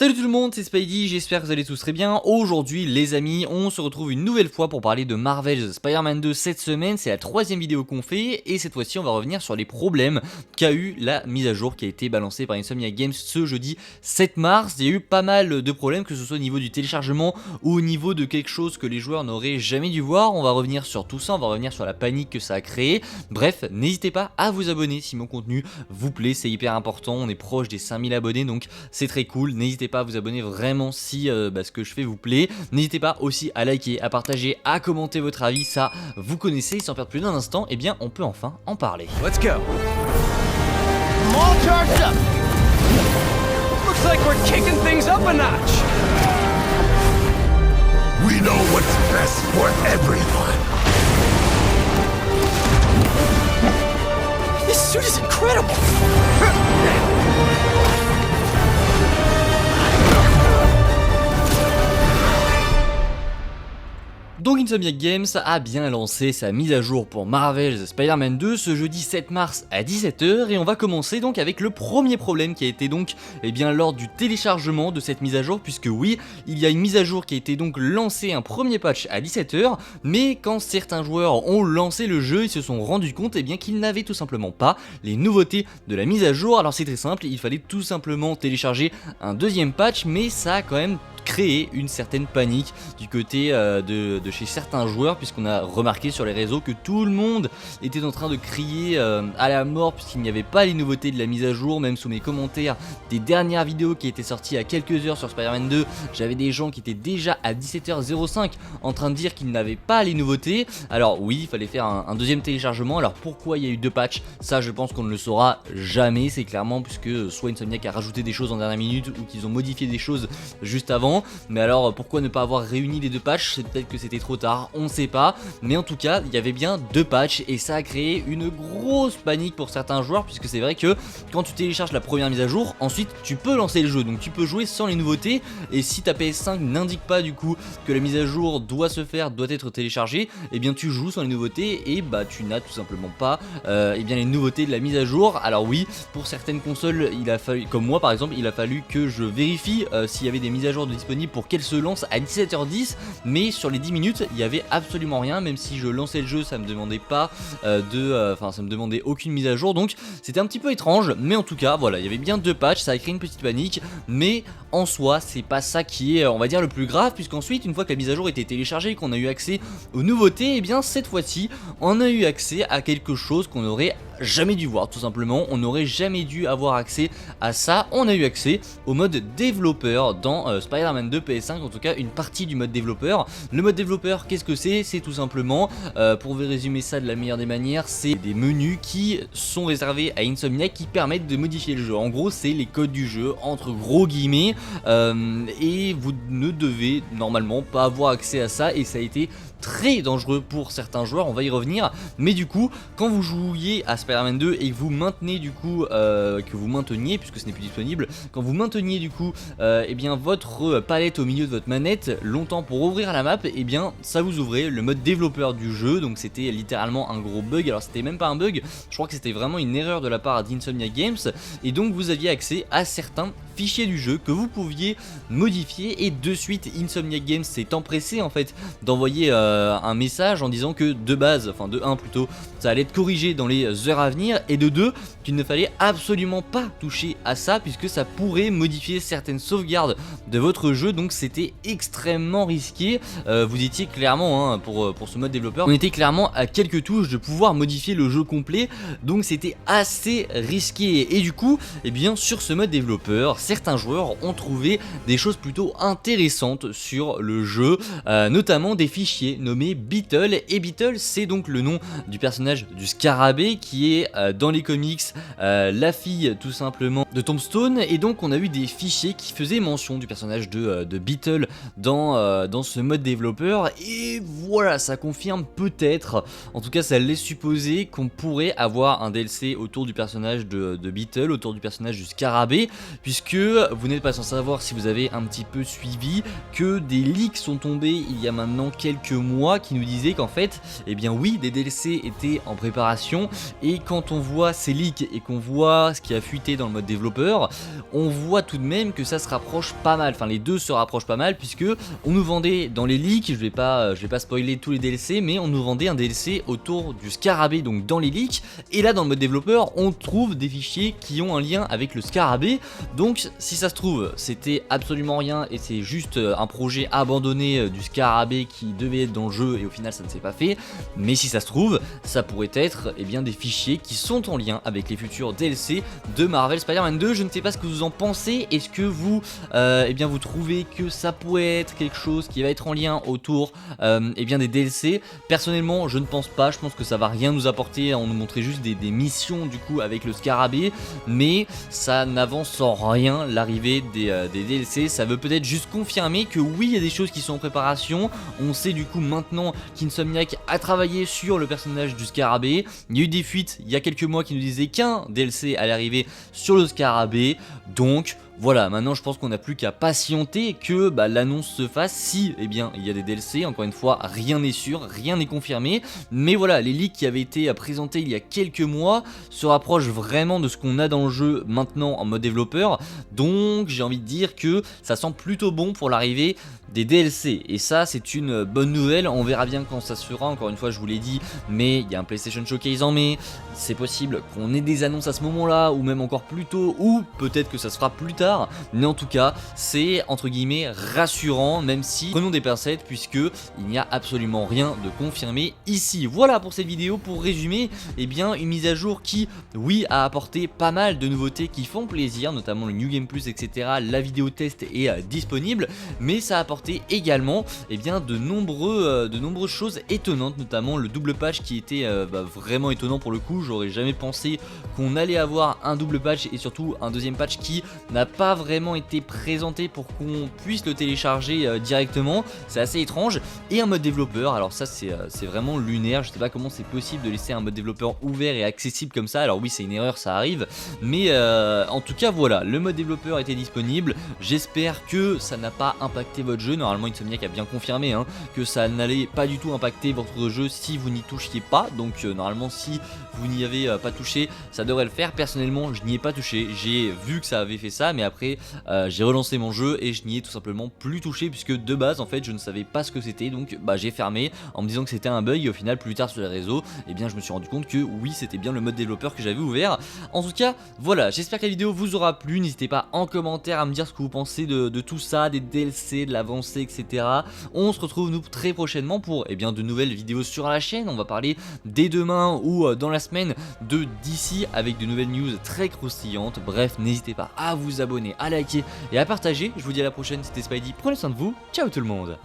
Salut tout le monde, c'est Spidey, j'espère que vous allez tous très bien. Aujourd'hui les amis, on se retrouve une nouvelle fois pour parler de Marvel's Spider-Man 2 cette semaine. C'est la troisième vidéo qu'on fait et cette fois-ci on va revenir sur les problèmes qu'a eu la mise à jour qui a été balancée par Insomniac Games ce jeudi 7 mars. Il y a eu pas mal de problèmes, que ce soit au niveau du téléchargement ou au niveau de quelque chose que les joueurs n'auraient jamais dû voir. On va revenir sur tout ça, on va revenir sur la panique que ça a créé. Bref, n'hésitez pas à vous abonner si mon contenu vous plaît, c'est hyper important. On est proche des 5000 abonnés donc c'est très cool. N'hésitez pas à vous abonner vraiment si ce que je fais vous plaît. N'hésitez pas aussi à liker, à partager, à commenter votre avis, ça vous connaissez. Sans perdre plus d'un instant, eh bien on peut enfin en parler. Let's go. I'm all charged up. Looks like we're kicking things up a notch. We know what's best for everyone. This suit is incredible. Donc Insomniac Games a bien lancé sa mise à jour pour Marvel's Spider-Man 2 ce jeudi 7 mars à 17h et on va commencer donc avec le premier problème qui a été donc lors du téléchargement de cette mise à jour, puisque oui, il y a une mise à jour qui a été donc lancée, un premier patch à 17h, mais quand certains joueurs ont lancé le jeu, ils se sont rendus compte qu'ils n'avaient tout simplement pas les nouveautés de la mise à jour. Alors c'est très simple, il fallait tout simplement télécharger un deuxième patch, mais ça a quand même créé une certaine panique du côté de chez certains joueurs, puisqu'on a remarqué sur les réseaux que tout le monde était en train de crier à la mort puisqu'il n'y avait pas les nouveautés de la mise à jour. Même sous mes commentaires des dernières vidéos qui étaient sorties à quelques heures sur Spider-Man 2, j'avais des gens qui étaient déjà à 17h05 en train de dire qu'ils n'avaient pas les nouveautés. Alors oui, il fallait faire un deuxième téléchargement. Alors pourquoi il y a eu deux patchs, ça je pense qu'on ne le saura jamais, c'est clairement puisque soit Insomniac a rajouté des choses en dernière minute ou qu'ils ont modifié des choses juste avant. Mais alors pourquoi ne pas avoir réuni les deux patchs? C'est peut-être que c'était trop tard, on ne sait pas. Mais en tout cas, il y avait bien deux patchs et ça a créé une grosse panique pour certains joueurs, puisque c'est vrai que quand tu télécharges la première mise à jour, ensuite tu peux lancer le jeu, donc tu peux jouer sans les nouveautés. Et si ta PS5 n'indique pas du coup que la mise à jour doit se faire, doit être téléchargée, et bien tu joues sans les nouveautés et tu n'as tout simplement pas les nouveautés de la mise à jour. Alors oui, pour certaines consoles, il a fallu, comme moi par exemple, il a fallu que je vérifie s'il y avait des mises à jour disponibles pour qu'elle se lance à 17h10, mais sur les 10 minutes il y avait absolument rien. Même si je lançais le jeu, ça me demandait pas ça me demandait aucune mise à jour, donc c'était un petit peu étrange. Mais en tout cas voilà, il y avait bien deux patchs, ça a créé une petite panique, mais en soi c'est pas ça qui est on va dire le plus grave, puisqu'ensuite une fois que la mise à jour était téléchargée et qu'on a eu accès aux nouveautés, et bien cette fois-ci on a eu accès à quelque chose qu'on aurait jamais dû voir. Tout simplement, on n'aurait jamais dû avoir accès à ça. On a eu accès au mode développeur dans Spider-Man 2 PS5, en tout cas une partie du mode développeur. Le mode développeur, qu'est-ce que c'est? C'est tout simplement, pour vous résumer ça de la meilleure des manières, c'est des menus qui sont réservés à Insomniac qui permettent de modifier le jeu. En gros, c'est les codes du jeu, entre gros guillemets, et vous ne devez normalement pas avoir accès à ça, et ça a été très dangereux pour certains joueurs, on va y revenir. Mais du coup, quand vous jouiez à Spider-Man 2 et que vous maintenez du coup, puisque ce n'est plus disponible, quand vous mainteniez du coup votre palette au milieu de votre manette longtemps pour ouvrir la map, et bien ça vous ouvrait le mode développeur du jeu. Donc c'était littéralement un gros bug. Alors c'était même pas un bug, je crois que c'était vraiment une erreur de la part d'Insomniac Games, et donc vous aviez accès à certains fichiers du jeu que vous pouviez modifier. Et de suite Insomniac Games s'est empressé en fait d'envoyer un message en disant que de base, enfin de 1 plutôt, ça allait être corrigé dans les heures à venir, et de 2 qu'il ne fallait absolument pas toucher à ça puisque ça pourrait modifier certaines sauvegardes de votre jeu. Donc c'était extrêmement risqué. Vous étiez clairement pour ce mode développeur, on était clairement à quelques touches de pouvoir modifier le jeu complet, donc c'était assez risqué. Et du coup sur ce mode développeur, certains joueurs ont trouvé des choses plutôt intéressantes sur le jeu, notamment des fichiers nommés Beetle. Et Beetle, c'est donc le nom du personnage du Scarabée qui est dans les comics la fille tout simplement de Tombstone. Et donc on a eu des fichiers qui faisaient mention du personnage de Beetle dans ce mode développeur. Et voilà, ça confirme peut-être, en tout cas ça laisse supposer qu'on pourrait avoir un DLC autour du personnage de Beetle, autour du personnage du Scarabée, puisque puisque vous n'êtes pas sans savoir, si vous avez un petit peu suivi, que des leaks sont tombés il y a maintenant quelques mois qui nous disaient qu'en fait, eh bien oui, des DLC étaient en préparation, et quand on voit ces leaks et qu'on voit ce qui a fuité dans le mode développeur, on voit tout de même que ça se rapproche pas mal, enfin les deux se rapprochent pas mal, puisque on nous vendait dans les leaks, je vais pas spoiler tous les DLC, mais on nous vendait un DLC autour du scarabée, donc dans les leaks, et là dans le mode développeur on trouve des fichiers qui ont un lien avec le scarabée. Donc si ça se trouve c'était absolument rien et c'est juste un projet abandonné du scarabée qui devait être dans le jeu et au final ça ne s'est pas fait, mais si ça se trouve ça pourrait être bien des fichiers qui sont en lien avec les futurs DLC de Marvel Spider-Man 2. Je ne sais pas ce que vous en pensez, est-ce que vous vous trouvez que ça pourrait être quelque chose qui va être en lien autour des DLC? Personnellement je ne pense pas, je pense que ça va rien nous apporter, on nous montrait juste des missions du coup avec le scarabée, mais ça n'avance en rien l'arrivée des DLC. Ça veut peut-être juste confirmer que oui, il y a des choses qui sont en préparation. On sait du coup maintenant qu'Insomniac a travaillé sur le personnage du scarabée. Il y a eu des fuites il y a quelques mois qui nous disaient qu'un DLC allait arriver sur le scarabée, donc voilà, maintenant je pense qu'on n'a plus qu'à patienter que l'annonce se fasse si il y a des DLC. Encore une fois, rien n'est sûr, rien n'est confirmé, mais voilà, les leaks qui avaient été présentés il y a quelques mois se rapprochent vraiment de ce qu'on a dans le jeu maintenant en mode développeur, donc j'ai envie de dire que ça sent plutôt bon pour l'arrivée des DLC, et ça c'est une bonne nouvelle. On verra bien quand ça se fera, encore une fois je vous l'ai dit, mais il y a un PlayStation Showcase en mai, c'est possible qu'on ait des annonces à ce moment là, ou même encore plus tôt, ou peut-être que ça se fera plus tard. Mais en tout cas c'est entre guillemets rassurant, même si prenons des pincettes puisque il n'y a absolument rien de confirmé ici. Voilà pour cette vidéo. Pour résumer, une mise à jour qui oui a apporté pas mal de nouveautés qui font plaisir, notamment le New Game Plus, etc. La vidéo test est disponible, mais ça a apporté également de nombreuses choses étonnantes, notamment le double patch qui était vraiment étonnant pour le coup. J'aurais jamais pensé qu'on allait avoir un double patch et surtout un deuxième patch qui n'a pas vraiment été présenté pour qu'on puisse le télécharger directement. C'est assez étrange. Et un mode développeur, alors ça c'est vraiment lunaire. Je sais pas comment c'est possible de laisser un mode développeur ouvert et accessible comme ça. Alors oui, c'est une erreur, ça arrive, mais en tout cas voilà, le mode développeur était disponible. J'espère que ça n'a pas impacté votre jeu. Normalement Insomniac a bien confirmé que ça n'allait pas du tout impacter votre jeu si vous n'y touchiez pas. Donc normalement si vous n'y avez pas touché, ça devrait le faire. Personnellement je n'y ai pas touché, j'ai vu que ça avait fait ça, mais après j'ai relancé mon jeu et je n'y ai tout simplement plus touché, puisque de base en fait je ne savais pas ce que c'était, donc j'ai fermé en me disant que c'était un bug, et au final plus tard sur les réseaux je me suis rendu compte que oui, c'était bien le mode développeur que j'avais ouvert. En tout cas voilà, j'espère que la vidéo vous aura plu. N'hésitez pas en commentaire à me dire ce que vous pensez de tout ça, des DLC, de l'avancée, etc. On se retrouve nous très prochainement pour de nouvelles vidéos sur la chaîne. On va parler dès demain ou dans la semaine de DC avec de nouvelles news très croustillantes. Bref, n'hésitez pas à vous abonner, à liker et à partager. Je vous dis à la prochaine, c'était Spidey, prenez soin de vous, ciao tout le monde.